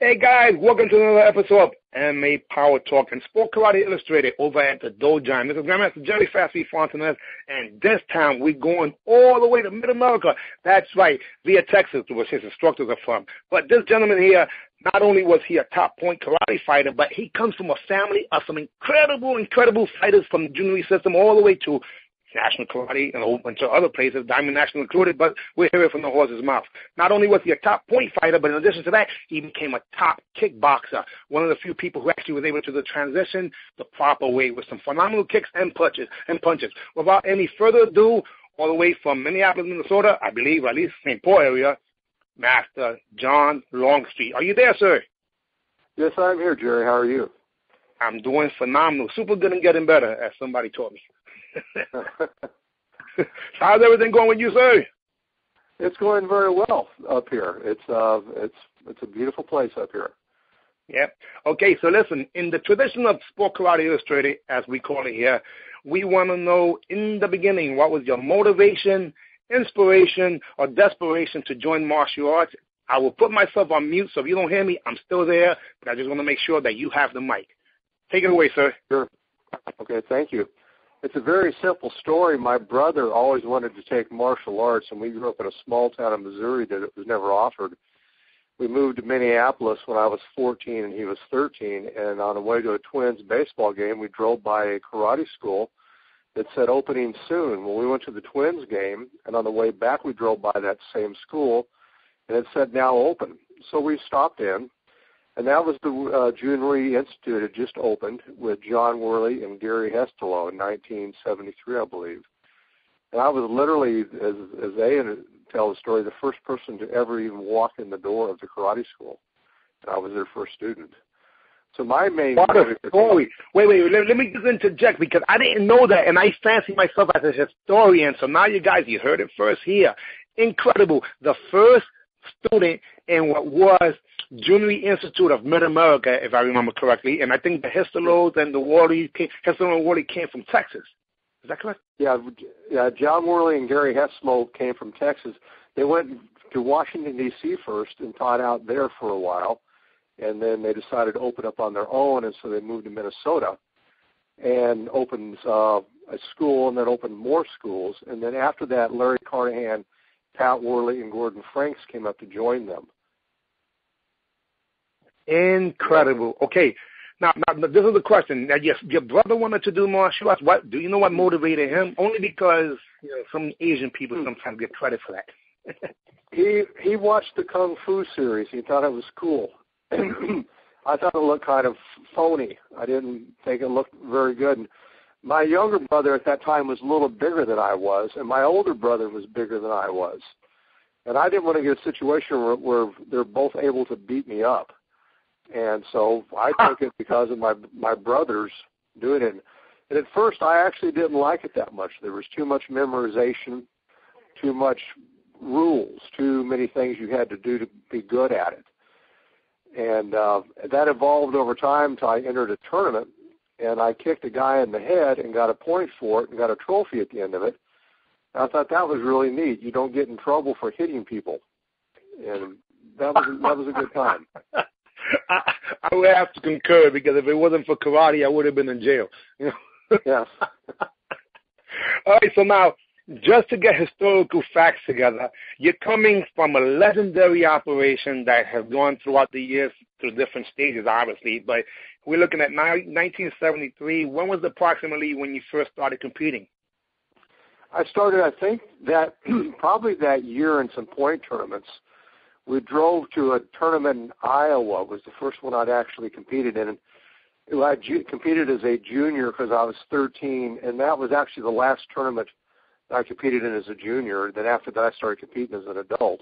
Hey guys, welcome to another episode of MMA Power Talk and Sport Karate Illustrated over at the Dojine. This is Grandmaster Jerry Fassi Fontanez, and this time we're going all the way to Mid-America. That's right, via Texas, which his instructors are from. But this gentleman here, not only was he a top point karate fighter, but he comes from a family of some incredible fighters from the junior system all the way to National Karate and a whole bunch of other places, Diamond National included, but we'll hear it from the horse's mouth. Not only was he a top point fighter, but in addition to that, he became a top kickboxer, one of the few people who actually was able to transition the proper way with some phenomenal kicks and punches. Without any further ado, all the way from Minneapolis, Minnesota, I believe, or at least St. Paul area, Master John Longstreet. Are you there, sir? Yes, I'm here, Jerry. How are you? I'm doing phenomenal. Super good and getting better, as somebody taught me. How's everything going with you, sir? It's going very well up here. It's a beautiful place up here. Yep. Okay, so listen, in the tradition of Sport Karate Illustrated, as we call it here, we want to know in the beginning, what was your motivation, inspiration, or desperation to join martial arts? I will put myself on mute, so if you don't hear me, I'm still there, but I just want to make sure that you have the mic. Take it away, sir. Sure. Okay, thank you. It's a very simple story. My brother always wanted to take martial arts, and we grew up in a small town in Missouri that it was never offered. We moved to Minneapolis when I was 14 and he was 13, and on the way to a Twins baseball game, we drove by a karate school that said opening soon. Well, we went to the Twins game, and on the way back, we drove by that same school, and it said now open. So we stopped in. And that was the Junior Institute had just opened with John Worley and Gary Hestelow in 1973, I believe. And I was literally, as they tell the story, the first person to ever even walk in the door of the karate school. And I was their first student. So my main... What a story. Wait, let me just interject, because I didn't know that, and I fancy myself as a historian. So now you guys, you heard it first here. Incredible. The first student in what was Junior Institute of Mid-America, if I remember correctly, and I think the Hestelows and the Worley came from Texas. Is that correct? Yeah, John Worley and Gary Hestelow came from Texas. They went to Washington, D.C. first and taught out there for a while, and then they decided to open up on their own, and so they moved to Minnesota and opened a school and then opened more schools. And then after that, Larry Carnahan, Pat Worley, and Gordon Franks came up to join them. Incredible. Okay, now this is the question. Now, yes, your brother wanted to do martial arts. What do you know? What motivated him? Only because some Asian people sometimes get credit for that. He watched the Kung Fu series. He thought it was cool. I thought it looked kind of phony. I didn't think it looked very good. And my younger brother at that time was a little bigger than I was, and my older brother was bigger than I was. And I didn't want to get a situation where they're both able to beat me up. And so I took it because of my brothers doing it. And at first, I actually didn't like it that much. There was too much memorization, too much rules, too many things you had to do to be good at it. And that evolved over time until I entered a tournament, and I kicked a guy in the head and got a point for it and got a trophy at the end of it. And I thought that was really neat. You don't get in trouble for hitting people. And that was a good time. I would have to concur, because if it wasn't for karate, I would have been in jail. Yes. All right, so now, just to get historical facts together, you're coming from a legendary operation that has gone throughout the years through different stages, obviously, but we're looking at 1973. When was approximately when you first started competing? I started, I think, that probably that year in some point tournaments. We drove to a tournament in Iowa. It was the first one I'd actually competed in. I competed as a junior because I was 13, and that was actually the last tournament I competed in as a junior. Then after that, I started competing as an adult.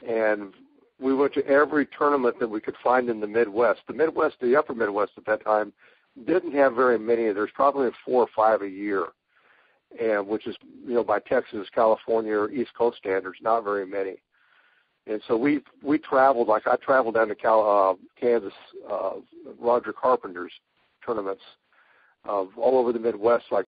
And we went to every tournament that we could find in the Midwest. The upper Midwest at that time, didn't have very many. There's probably 4 or 5 a year, and which is, by Texas, California, or East Coast standards, not very many. And so we traveled, like I traveled down to Kansas, Roger Carpenter's tournaments all over the Midwest, like